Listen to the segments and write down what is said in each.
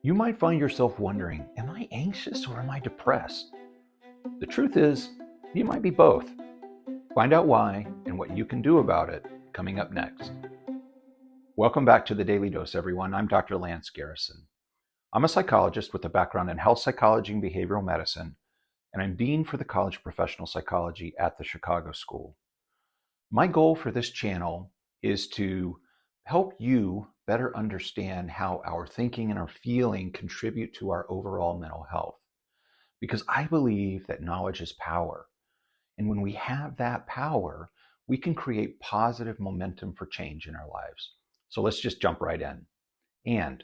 You might find yourself wondering, am I anxious or am I depressed? The truth is, you might be both. Find out why and what you can do about it coming up next. Welcome back to the Daily Dose, everyone. I'm Dr. Lance Garrison. I'm a psychologist with a background in health psychology and behavioral medicine, and I'm Dean for the College of Professional Psychology at the Chicago School. My goal for this channel is to help you better understand how our thinking and our feeling contribute to our overall mental health. Because I believe that knowledge is power. And when we have that power, we can create positive momentum for change in our lives. So let's just jump right in. And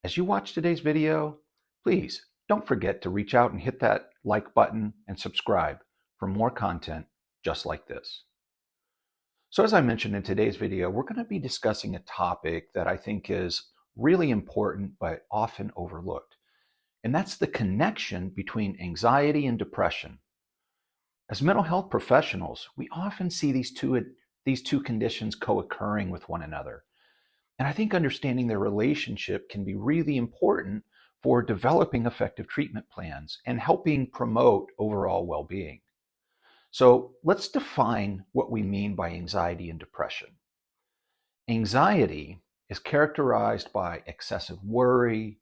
as you watch today's video, please don't forget to reach out and hit that like button and subscribe for more content just like this. So as I mentioned in today's video, we're going to be discussing a topic that I think is really important but often overlooked. And that's the connection between anxiety and depression. As mental health professionals, we often see these two conditions co-occurring with one another. And I think understanding their relationship can be really important for developing effective treatment plans and helping promote overall well-being. So let's define what we mean by anxiety and depression. Anxiety is characterized by excessive worry,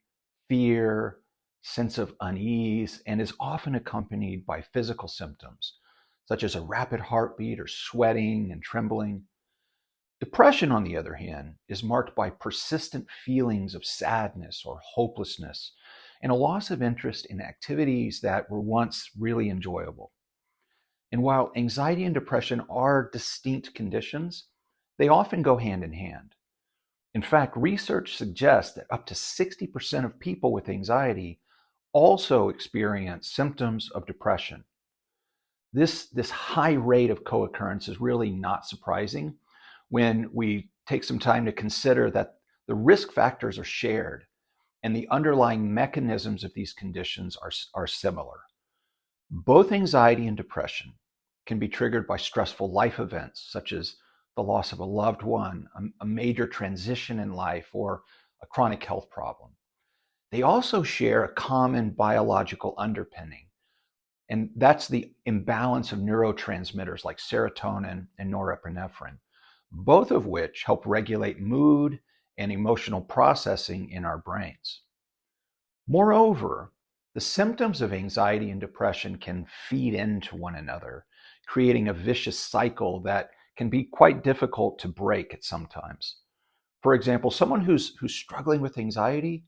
fear, sense of unease, and is often accompanied by physical symptoms, such as a rapid heartbeat or sweating and trembling. Depression, on the other hand, is marked by persistent feelings of sadness or hopelessness and a loss of interest in activities that were once really enjoyable. And while anxiety and depression are distinct conditions, they often go hand in hand. In fact, research suggests that up to 60% of people with anxiety also experience symptoms of depression. This high rate of co-occurrence is really not surprising when we take some time to consider that the risk factors are shared and the underlying mechanisms of these conditions are similar. Both anxiety and depression can be triggered by stressful life events, such as the loss of a loved one, a major transition in life, or a chronic health problem. They also share a common biological underpinning, and that's the imbalance of neurotransmitters like serotonin and norepinephrine, both of which help regulate mood and emotional processing in our brains. Moreover, the symptoms of anxiety and depression can feed into one another, creating a vicious cycle that can be quite difficult to break at sometimes. For example, someone who's struggling with anxiety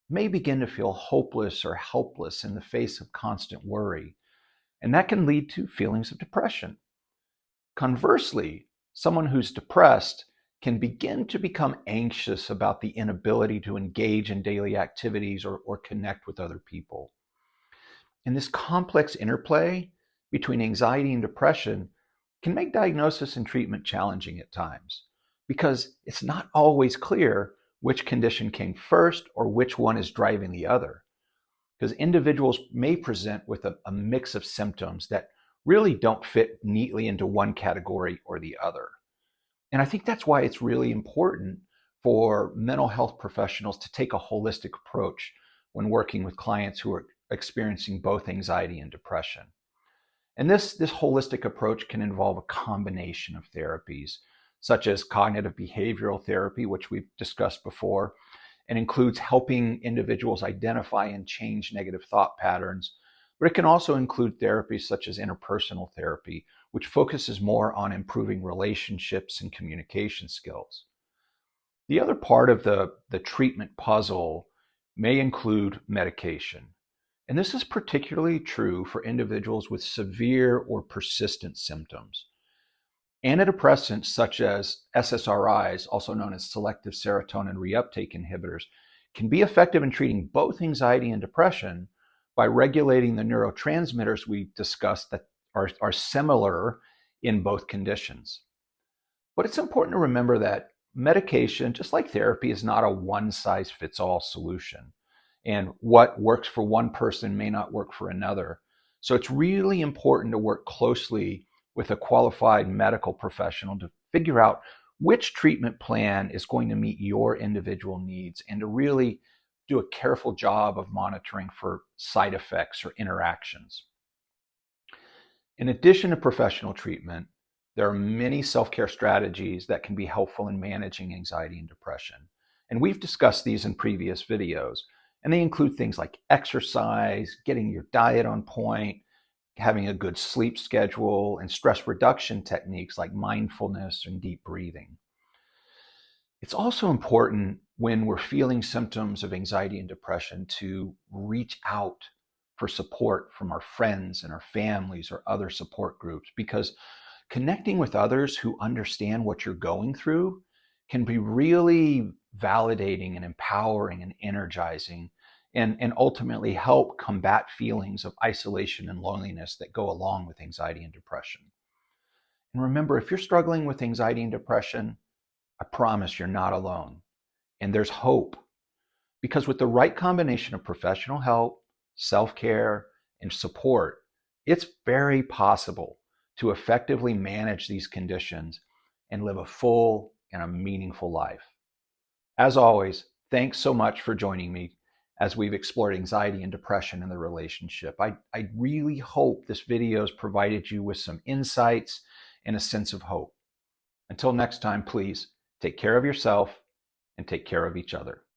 may begin to feel hopeless or helpless in the face of constant worry, and that can lead to feelings of depression. Conversely, someone who's depressed can begin to become anxious about the inability to engage in daily activities or connect with other people. And this complex interplay between anxiety and depression can make diagnosis and treatment challenging at times because it's not always clear which condition came first or which one is driving the other. Because individuals may present with a mix of symptoms that really don't fit neatly into one category or the other. And I think that's why it's really important for mental health professionals to take a holistic approach when working with clients who are experiencing both anxiety and depression. And this holistic approach can involve a combination of therapies, such as cognitive behavioral therapy, which we've discussed before, and includes helping individuals identify and change negative thought patterns. But it can also include therapies such as interpersonal therapy, which focuses more on improving relationships and communication skills. The other part of the treatment puzzle may include medication. And this is particularly true for individuals with severe or persistent symptoms. Antidepressants such as SSRIs, also known as selective serotonin reuptake inhibitors, can be effective in treating both anxiety and depression by regulating the neurotransmitters we discussed that are similar in both conditions. But it's important to remember that medication, just like therapy, is not a one-size-fits-all solution. And what works for one person may not work for another. So it's really important to work closely with a qualified medical professional to figure out which treatment plan is going to meet your individual needs and to really do a careful job of monitoring for side effects or interactions. In addition to professional treatment, there are many self-care strategies that can be helpful in managing anxiety and depression. And we've discussed these in previous videos. And they include things like exercise, getting your diet on point, having a good sleep schedule, and stress reduction techniques like mindfulness and deep breathing. It's also important when we're feeling symptoms of anxiety and depression to reach out for support from our friends and our families or other support groups, because connecting with others who understand what you're going through can be really validating and empowering and energizing, and ultimately help combat feelings of isolation and loneliness that go along with anxiety and depression. And remember, if you're struggling with anxiety and depression, I promise you're not alone. And there's hope, because with the right combination of professional help, self-care, and support, it's very possible to effectively manage these conditions and live a full and a meaningful life. As always, thanks so much for joining me as we've explored anxiety and depression in the relationship. I really hope this video has provided you with some insights and a sense of hope. Until next time, please take care of yourself and take care of each other.